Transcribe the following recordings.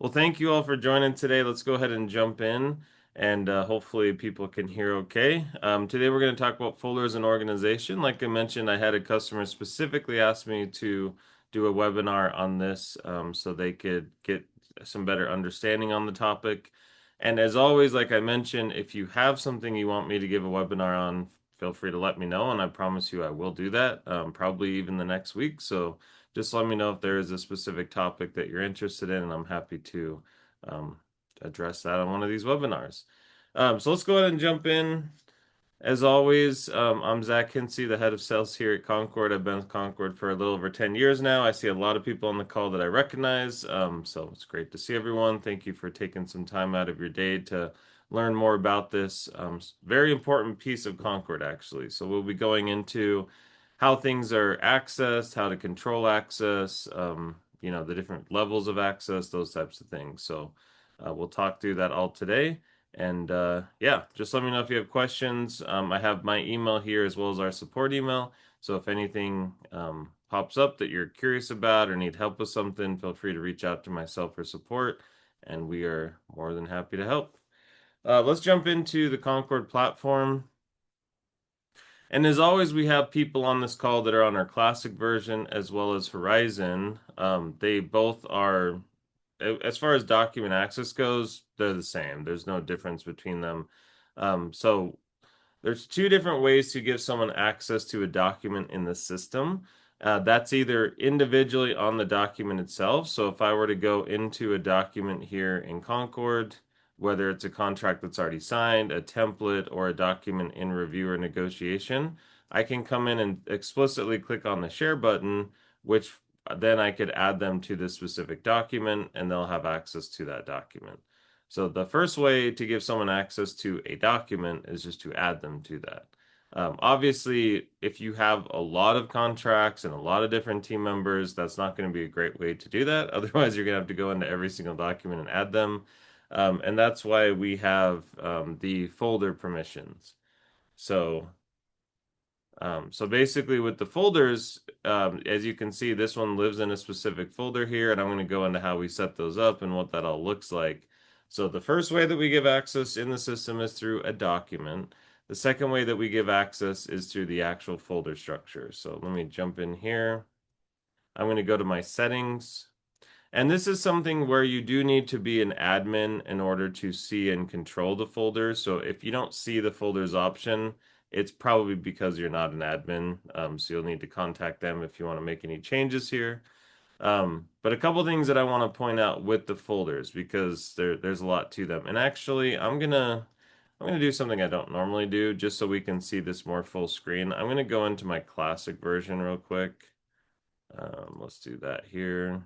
Well, thank you all for joining today. Let's go ahead and jump in, and hopefully people can hear okay. Today we're going to talk about folders and organization. Like I mentioned, I had a customer specifically ask me to do a webinar on this so they could get some better understanding on the topic. And as always, like I mentioned, if you have something you want me to give a webinar on, feel free to let me know, and I promise you I will do that, probably even the next week. So just let me know if there is a specific topic that you're interested in, and I'm happy to um, address that on one of these webinars. So let's go ahead and jump in. As always, I'm Zach Kinsey, the head of sales here at Concord. I've been with Concord for a little over 10 years now. I see a lot of people on the call that I recognize, so it's great to see everyone. Thank you for taking some time out of your day to learn more about this very important piece of Concord, actually. So we'll be going into how things are accessed, how to control access, the different levels of access, those types of things. So we'll talk through that all today. And yeah, just let me know if you have questions. I have my email here as well as our support email. So if anything pops up that you're curious about or need help with something, feel free to reach out to myself for support, and we are more than happy to help. Let's jump into the Concord platform. And as always, we have people on this call that are on our classic version as well as Horizon. They both are, as far as document access goes, they're the same. There's no difference between them. So there's two different ways to give someone access to a document in the system. That's either individually on the document itself. So if I were to go into a document here in Concord, whether it's a contract that's already signed, a template, or a document in review or negotiation, I can come in and explicitly click on the share button, which then I could add them to this specific document and they'll have access to that document. So the first way to give someone access to a document is just to add them to that. Obviously, if you have a lot of contracts and a lot of different team members, that's not going to be a great way to do that. Otherwise, you're going to have to go into every single document and add them. And that's why we have the folder permissions. So so basically with the folders, as you can see, this one lives in a specific folder here, and I'm going to go into how we set those up and what that all looks like. So the first way that we give access in the system is through a document. The second way that we give access is through the actual folder structure. So let me jump in here. I'm going to go to my settings. And this is something where you do need to be an admin in order to see and control the folders. So if you don't see the folders option, it's probably because you're not an admin. So you'll need to contact them if you want to make any changes here. But a couple things that I want to point out with the folders because there's a lot to them. And actually, I'm gonna do something I don't normally do just so we can see this more full screen. I'm gonna go into my classic version real quick. Let's do that here.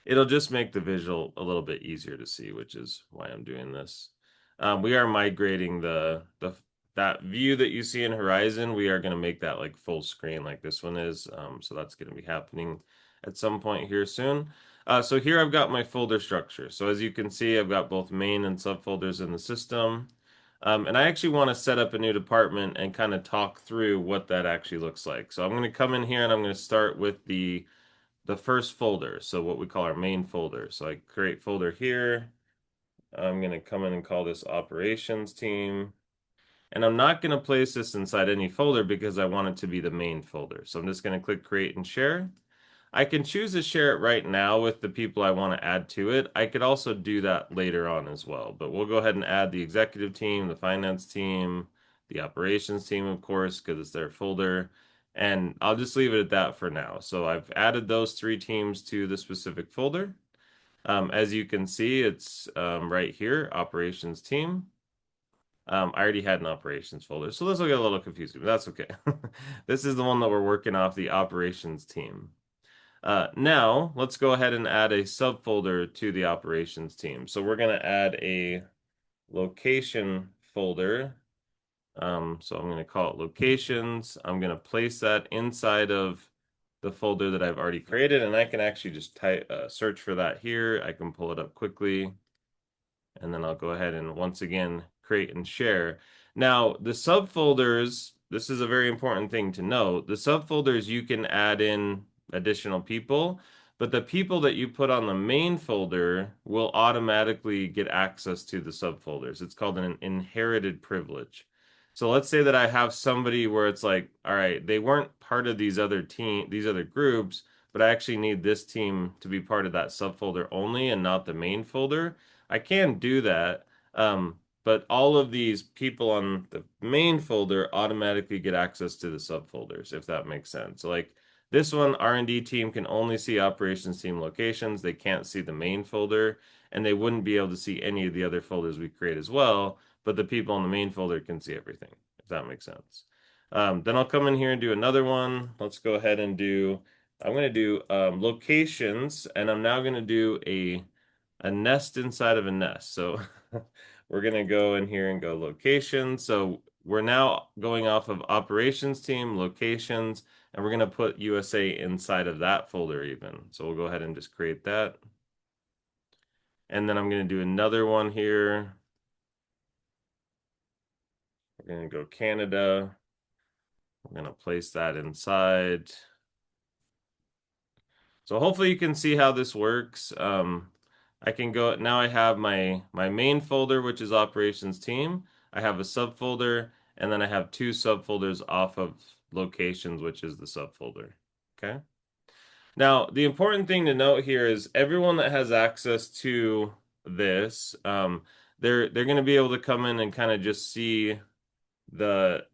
It'll just make the visual a little bit easier to see, which is why I'm doing this. We are migrating the that view that you see in Horizon. We are going to make that like full screen like this one is. So that's going to be happening at some point here soon. So here I've got my folder structure. So as you can see, I've got both main and subfolders in the system. And I actually want to set up a new department and kind of talk through what that actually looks like. So I'm going to come in here and I'm going to start with the first folder, so what we call our main folder. So I create folder here. I'm going to come in and call this operations team. And I'm not going to place this inside any folder because I want it to be the main folder. So I'm just going to click create and share. I can choose to share it right now with the people I want to add to it. I could also do that later on as well, but we'll go ahead and add the executive team, the finance team, the operations team, of course, because it's their folder. And I'll just leave it at that for now. So I've added those three teams to the specific folder. As you can see, it's right here, operations team. I already had an operations folder, so this will get a little confusing, but that's okay. This is the one that we're working off, the operations team. Now, let's go ahead and add a subfolder to the operations team. So we're going to add a location folder. So I'm going to call it locations. I'm going to place that inside of the folder that I've already created, and I can actually just type search for that here. I can pull it up quickly, and then I'll go ahead and once again create and share. Now, the subfolders, this is a very important thing to note. The subfolders, you can add in additional people, but the people that you put on the main folder will automatically get access to the subfolders. It's called an inherited privilege. So let's say that I have somebody where it's like, all right, they weren't part of these other groups, but I actually need this team to be part of that subfolder only and not the main folder. I can do that. But all of these people on the main folder automatically get access to the subfolders, if that makes sense. So like this one, R&D team can only see operations team locations. They can't see the main folder, and they wouldn't be able to see any of the other folders we create as well, but the people in the main folder can see everything, if that makes sense. Then I'll come in here and do another one. Let's go ahead and I'm going to do locations, and I'm now going to do a nest inside of a nest. So we're going to go in here and go locations. So we're now going off of operations team, locations, and we're going to put USA inside of that folder even. So we'll go ahead and just create that. And then I'm going to do another one here. We're going to go Canada. We're going to place that inside. So hopefully you can see how this works. I can go, now I have my main folder, which is operations team. I have a subfolder, and then I have two subfolders off of locations, which is the subfolder. Okay. Now, the important thing to note here is everyone that has access to this, they're going to be able to come in and kind of just see the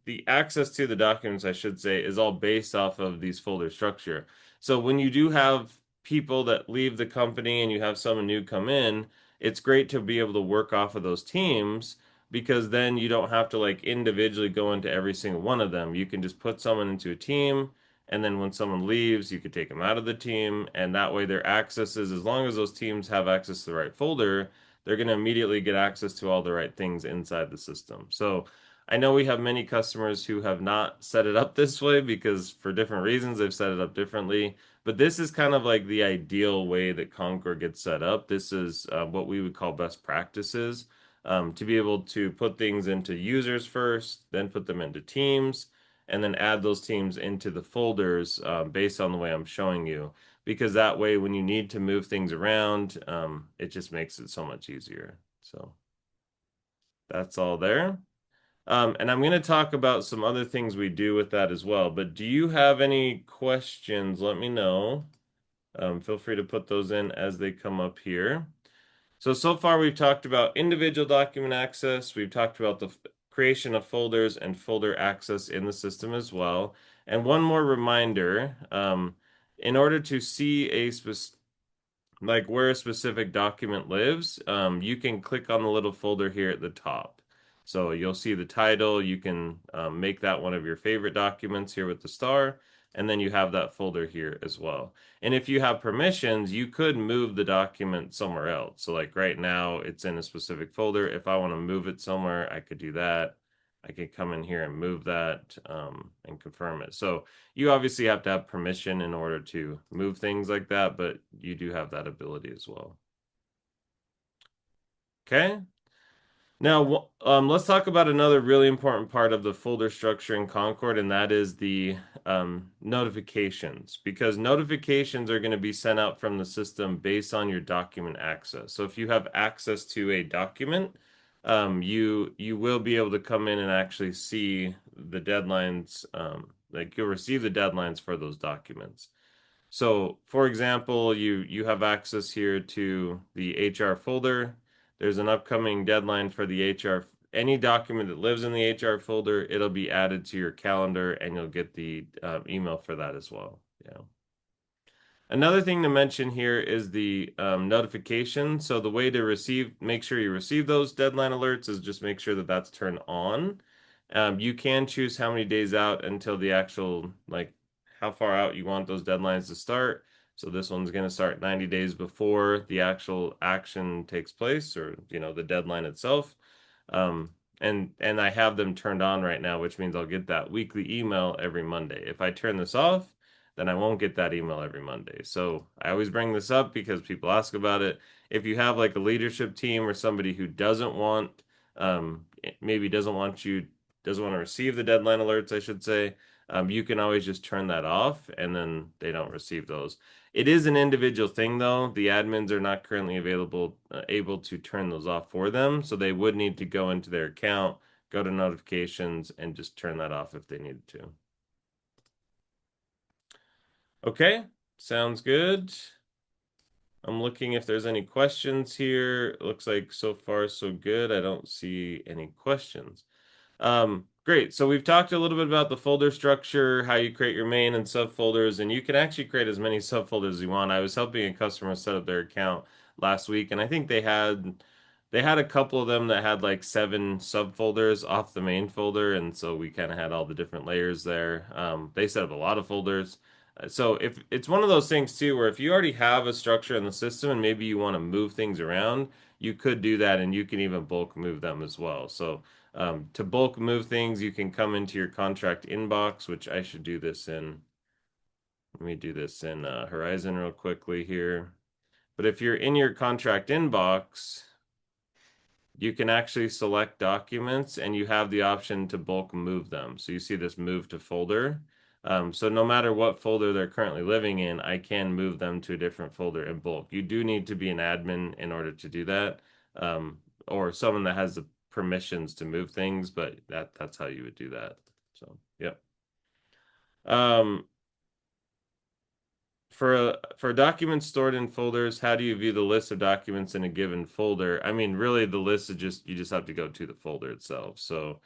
the access to the documents, I should say, is all based off of these folder structure. So when you do have people that leave the company and you have someone new come in, it's great to be able to work off of those teams because then you don't have to like individually go into every single one of them. You can just put someone into a team, and then when someone leaves, you could take them out of the team, and that way their access is, as long as those teams have access to the right folder, they're going to immediately get access to all the right things inside the system. So I know we have many customers who have not set it up this way because for different reasons they've set it up differently. But this is kind of like the ideal way that Concord gets set up. This is what we would call best practices, to be able to put things into users first, then put them into teams, and then add those teams into the folders based on the way I'm showing you, because that way when you need to move things around, it just makes it so much easier. So that's all there. And I'm going to talk about some other things we do with that as well. But do you have any questions? Let me know. Feel free to put those in as they come up here. So far we've talked about individual document access. We've talked about the creation of folders and folder access in the system as well. And one more reminder, in order to see like where a specific document lives, you can click on the little folder here at the top. So you'll see the title. You can make that one of your favorite documents here with the star, and then you have that folder here as well. And if you have permissions, you could move the document somewhere else. So like right now, it's in a specific folder. If I want to move it somewhere, I could do that. I could come in here and move that and confirm it. So you obviously have to have permission in order to move things like that, but you do have that ability as well. Okay. Now, let's talk about another really important part of the folder structure in Concord, and that is the notifications, because notifications are going to be sent out from the system based on your document access. So if you have access to a document, you will be able to come in and actually see the deadlines, like you'll receive the deadlines for those documents. So, for example, you have access here to the HR folder. There's an upcoming deadline for the HR. Any document that lives in the HR folder, it'll be added to your calendar, and you'll get the email for that as well. Yeah. Another thing to mention here is the notification. So the way to make sure you receive those deadline alerts is just make sure that that's turned on. You can choose how many days out until the actual, like how far out you want those deadlines to start. So this one's going to start 90 days before the actual action takes place, or, the deadline itself. And I have them turned on right now, which means I'll get that weekly email every Monday. If I turn this off, then I won't get that email every Monday. So I always bring this up because people ask about it. If you have like a leadership team or somebody who doesn't want, maybe doesn't want to receive the deadline alerts, I should say, you can always just turn that off and then they don't receive those. It is an individual thing though. The admins are not currently able to turn those off for them, so they would need to go into their account, go to notifications, and just turn that off if they needed to. Okay, sounds good. I'm looking if there's any questions here. It looks like so far so good. I don't see any questions. Great. So we've talked a little bit about the folder structure, how you create your main and subfolders, and you can actually create as many subfolders as you want. I was helping a customer set up their account last week, and I think they had a couple of them that had like 7 subfolders off the main folder, and so we kind of had all the different layers there. They set up a lot of folders. So if it's one of those things too, where if you already have a structure in the system and maybe you want to move things around, you could do that, and you can even bulk move them as well. So to bulk move things, you can come into your contract inbox, which I should do this in. Let me do this in Horizon real quickly here. But if you're in your contract inbox, you can actually select documents and you have the option to bulk move them. So you see this move to folder. So no matter what folder they're currently living in, I can move them to a different folder in bulk. You do need to be an admin in order to do that, or someone that has the permissions to move things, but that's how you would do that. So, yep. Um, for documents stored in folders, how do you view the list of documents in a given folder? I mean, really, the list is just you just have to go to the folder itself. So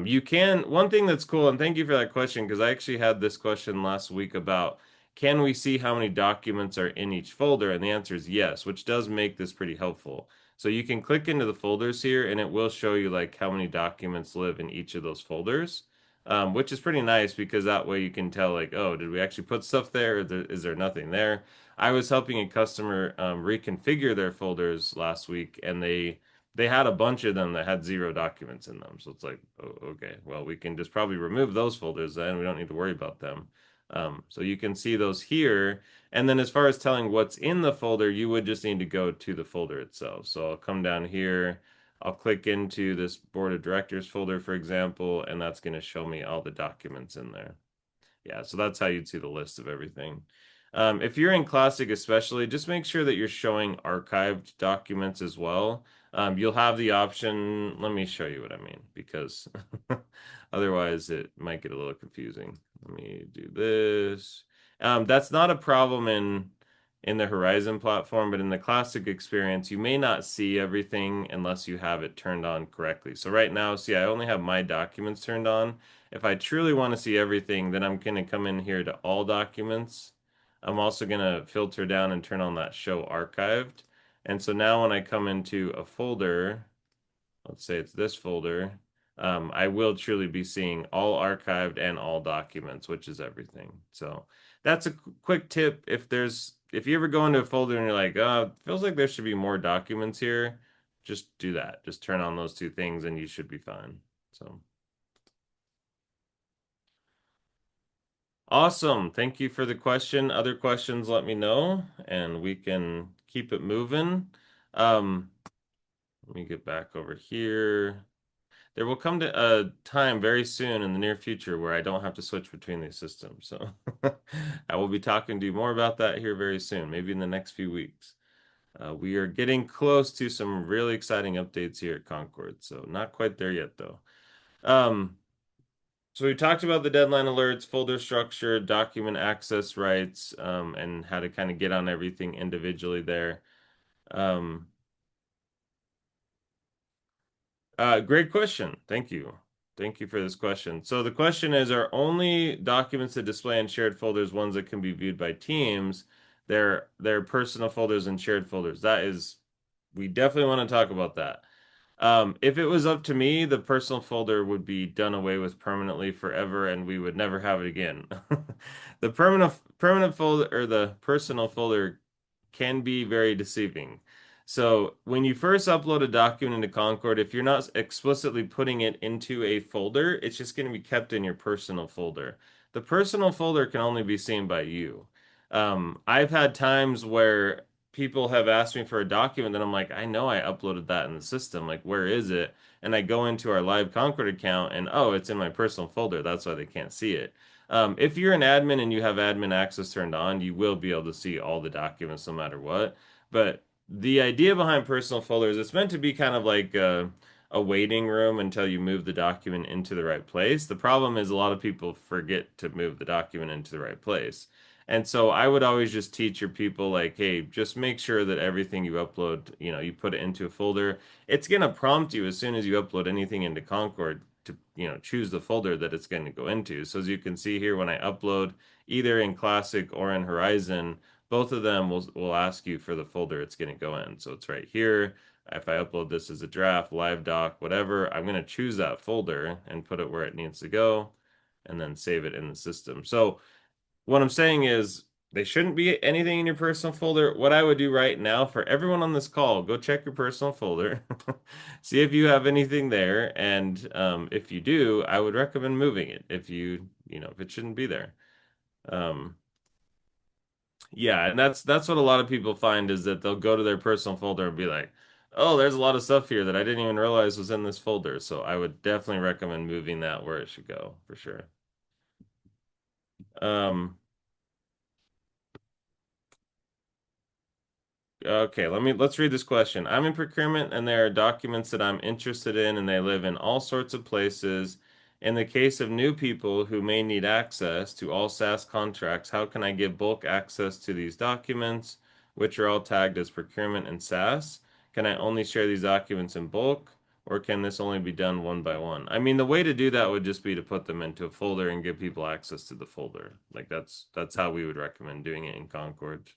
you can. One thing that's cool, and thank you for that question, because I actually had this question last week about can we see how many documents are in each folder? And the answer is yes, which does make this pretty helpful. So you can click into the folders here, and it will show you like how many documents live in each of those folders, which is pretty nice because that way you can tell like, oh, did we actually put stuff there? Or is there nothing there? I was helping a customer reconfigure their folders last week, and they had a bunch of them that had 0 documents in them. So it's like, oh, okay, well, we can just probably remove those folders then. We don't need to worry about them. So you can see those here. And then as far as telling what's in the folder, you would just need to go to the folder itself. So I'll come down here. I'll click into this board of directors folder, for example, and that's going to show me all the documents in there. Yeah, so that's how you'd see the list of everything. If you're in Classic especially, just make sure that you're showing archived documents as well. You'll have the option, let me show you what I mean, because otherwise it might get a little confusing. Let me do this. That's not a problem in the Horizon platform, but in the Classic experience, you may not see everything unless you have it turned on correctly. So right now, see, I only have my documents turned on. If I truly want to see everything, then I'm going to come in here to all documents. I'm also going to filter down and turn on that show archived. And so now when I come into a folder, let's say it's this folder, I will truly be seeing all archived and all documents, which is everything. So that's a quick tip. If you ever go into a folder and you're like, oh, it feels like there should be more documents here, just do that. Just turn on those 2 things and you should be fine. So awesome. Thank you for the question. Other questions, let me know and we can keep it moving. Let me get back over here. There will come to a time very soon in the near future where I don't have to switch between these systems. So I will be talking to you more about that here very soon, maybe in the next few weeks. We are getting close to some really exciting updates here at Concord. So not quite there yet, though. Um, so we talked about the deadline alerts, folder structure, document access rights, and how to kind of get on everything individually there. Um, Great question. Thank you. Thank you for this question. So the question is, are only documents that display in shared folders ones that can be viewed by teams? They're personal folders and shared folders. We definitely want to talk about that. If it was up to me, the personal folder would be done away with permanently forever, and we would never have it again. The permanent folder or the personal folder can be very deceiving. So when you first upload a document into Concord, if you're not explicitly putting it into a folder, it's just going to be kept in your personal folder. The personal folder can only be seen by you. I've had times where people have asked me for a document that I'm like, I know I uploaded that in the system. Like, where is it? And I go into our live Concord account and oh, it's in my personal folder. That's why they can't see it. If you're an admin and you have admin access turned on, you will be able to see all the documents no matter what. But the idea behind personal folders, it's meant to be kind of like a waiting room until you move the document into the right place. The problem is a lot of people forget to move the document into the right place. And so I would always just teach your people like, hey, just make sure that everything you upload, you put it into a folder. It's going to prompt you as soon as you upload anything into Concord to, choose the folder that it's going to go into. So as you can see here, when I upload either in Classic or in Horizon, both of them will ask you for the folder it's going to go in. So it's right here. If I upload this as a draft, live doc, whatever, I'm going to choose that folder and put it where it needs to go and then save it in the system. So what I'm saying is they shouldn't be anything in your personal folder. What I would do right now for everyone on this call, go check your personal folder, see if you have anything there, and if you do, I would recommend moving it if it shouldn't be there. Um, yeah, and that's what a lot of people find is that they'll go to their personal folder and be like, "Oh, there's a lot of stuff here that I didn't even realize was in this folder." So I would definitely recommend moving that where it should go for sure. Um, Okay, let's read this question. I'm in procurement and there are documents that I'm interested in and they live in all sorts of places. In the case of new people who may need access to all SaaS contracts, how can I give bulk access to these documents, which are all tagged as procurement and SaaS? Can I only share these documents in bulk, or can this only be done one by one? I mean, the way to do that would just be to put them into a folder and give people access to the folder. Like that's how we would recommend doing it in Concord.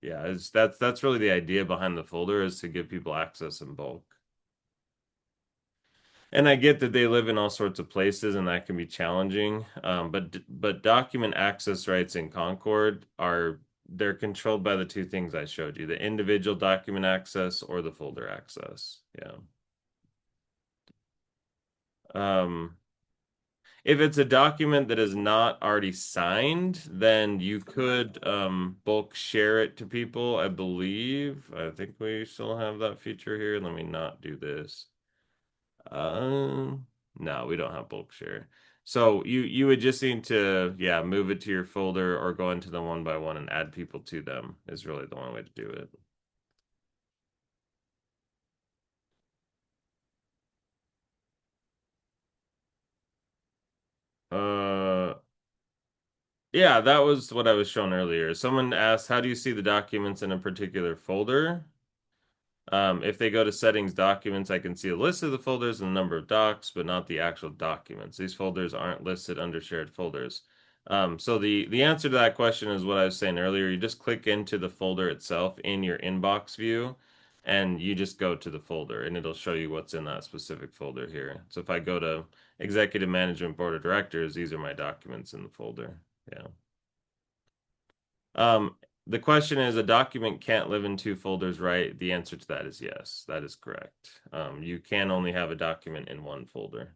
Yeah, that's really the idea behind the folder is to give people access in bulk. And I get that they live in all sorts of places and that can be challenging. But document access rights in Concord they're controlled by the two things I showed you, the individual document access or the folder access. Yeah. Um, if it's a document that is not already signed, then you could bulk share it to people, I believe. I think we still have that feature here. Let me not do this. No, we don't have bulk share. So you would just need to, yeah, move it to your folder or go into them one by one and add people to them is really the only way to do it. Uh, yeah, that was what I was shown earlier. Someone asked, how do you see the documents in a particular folder? If they go to settings documents, I can see a list of the folders and the number of docs, but not the actual documents. These folders aren't listed under shared folders. So the answer to that question is what I was saying earlier. You just click into the folder itself in your inbox view, and you just go to the folder, and it'll show you what's in that specific folder here. So if I go to Executive Management Board of Directors, these are my documents in the folder. Yeah. Um, the question is, a document can't live in two folders, right? The answer to that is yes, that is correct. You can only have a document in one folder.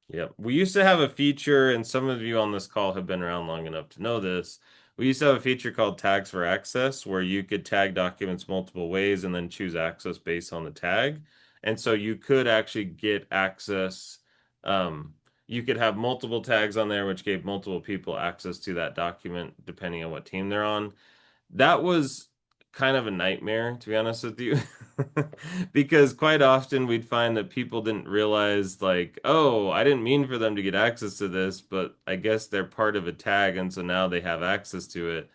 Yep. We used to have a feature, and some of you on this call have been around long enough to know this. We used to have a feature called tags for access, where you could tag documents multiple ways and then choose access based on the tag. And so you could actually get access. You could have multiple tags on there, which gave multiple people access to that document, depending on what team they're on. That was kind of a nightmare, to be honest with you, because quite often we'd find that people didn't realize, like, oh, I didn't mean for them to get access to this, but I guess they're part of a tag, and so now they have access to it.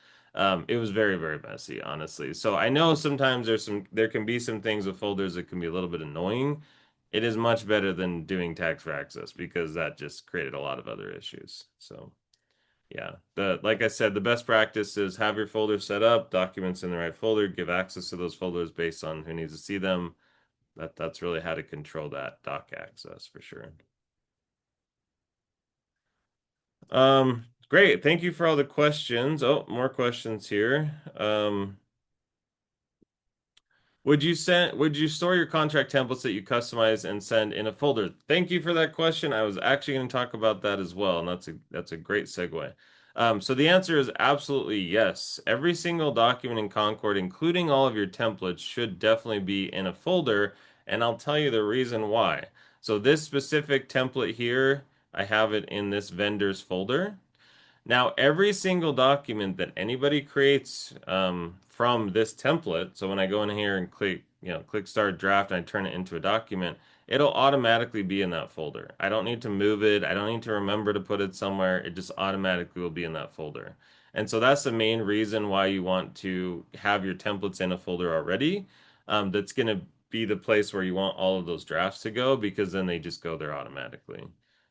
It was very, very messy, honestly. So I know sometimes there can be some things with folders that can be a little bit annoying. It is much better than doing tags for access because that just created a lot of other issues. So. Yeah, like I said, the best practice is have your folder set up, documents in the right folder, give access to those folders based on who needs to see them. That's really how to control that doc access for sure. Great. Thank you for all the questions. Oh, more questions here. Would you store your contract templates that you customize and send in a folder? Thank you for that question. I was actually going to talk about that as well, and that's a great segue. So the answer is absolutely yes. Every single document in Concord, including all of your templates, should definitely be in a folder, and I'll tell you the reason why. So this specific template here, I have it in this vendors folder. Now, every single document that anybody creates from this template, so when I go in here and click start draft and I turn it into a document, it'll automatically be in that folder. I don't need to move it. I don't need to remember to put it somewhere. It just automatically will be in that folder. And so that's the main reason why you want to have your templates in a folder already. That's going to be the place where you want all of those drafts to go because then they just go there automatically.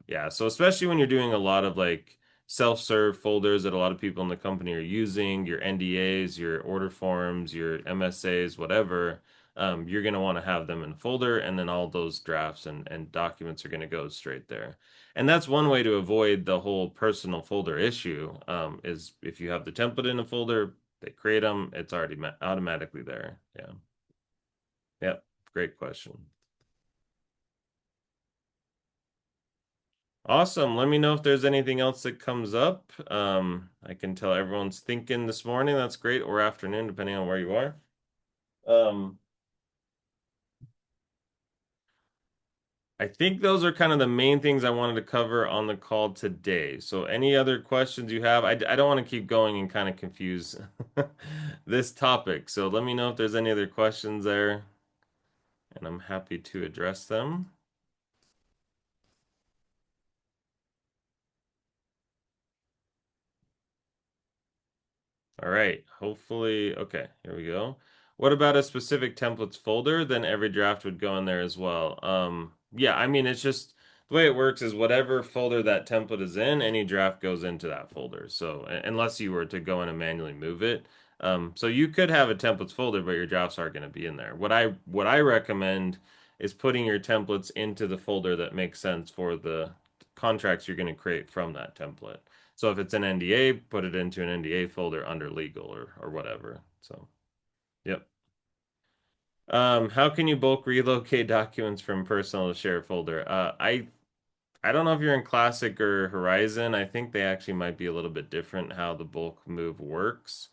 Yeah, so especially when you're doing a lot of like self-serve folders that a lot of people in the company are using, your NDAs, your order forms, your MSAs, whatever, you're going to want to have them in a folder, and then all those drafts and documents are going to go straight there. And that's one way to avoid the whole personal folder issue, is if you have the template in a folder, they create them, it's already automatically there. Yeah. Yep. Great question. Awesome. Let me know if there's anything else that comes up. I can tell everyone's thinking this morning. That's great, or afternoon, depending on where you are. Um, I think those are kind of the main things I wanted to cover on the call today. So, any other questions you have? I don't want to keep going and kind of confuse this topic. So, let me know if there's any other questions there, and I'm happy to address them. All right, hopefully, okay, here we go. What about a specific templates folder? Then every draft would go in there as well. Yeah, I mean, it's just the way it works is whatever folder that template is in, any draft goes into that folder. So unless you were to go in and manually move it. So you could have a templates folder, but your drafts aren't going to be in there. What I recommend is putting your templates into the folder that makes sense for the contracts you're going to create from that template. So if it's an NDA, put it into an NDA folder under legal or whatever. So, yep. How can you bulk relocate documents from personal to shared folder? I don't know if you're in Classic or Horizon. I think they actually might be a little bit different how the bulk move works.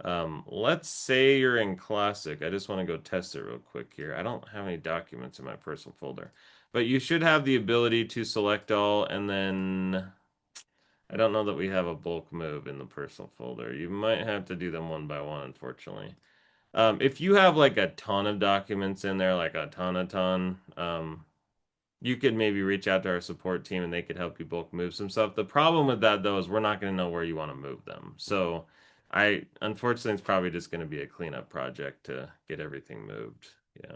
Let's say you're in Classic. I just want to go test it real quick here. I don't have any documents in my personal folder, but you should have the ability to select all and then I don't know that we have a bulk move in the personal folder. You might have to do them one by one, unfortunately. If you have like a ton of documents in there, like a ton, you could maybe reach out to our support team and they could help you bulk move some stuff. The problem with that though is we're not going to know where you want to move them. So unfortunately, it's probably just going to be a cleanup project to get everything moved. Yeah.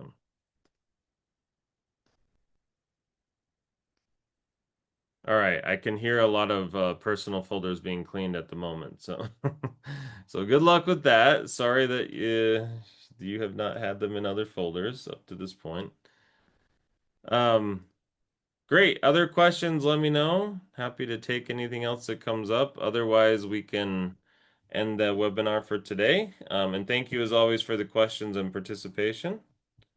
All right, I can hear a lot of personal folders being cleaned at the moment, so so good luck with that. Sorry that you have not had them in other folders up to this point. Um, Great. Other questions, let me know. Happy to take anything else that comes up. Otherwise, we can end the webinar for today. And thank you as always for the questions and participation.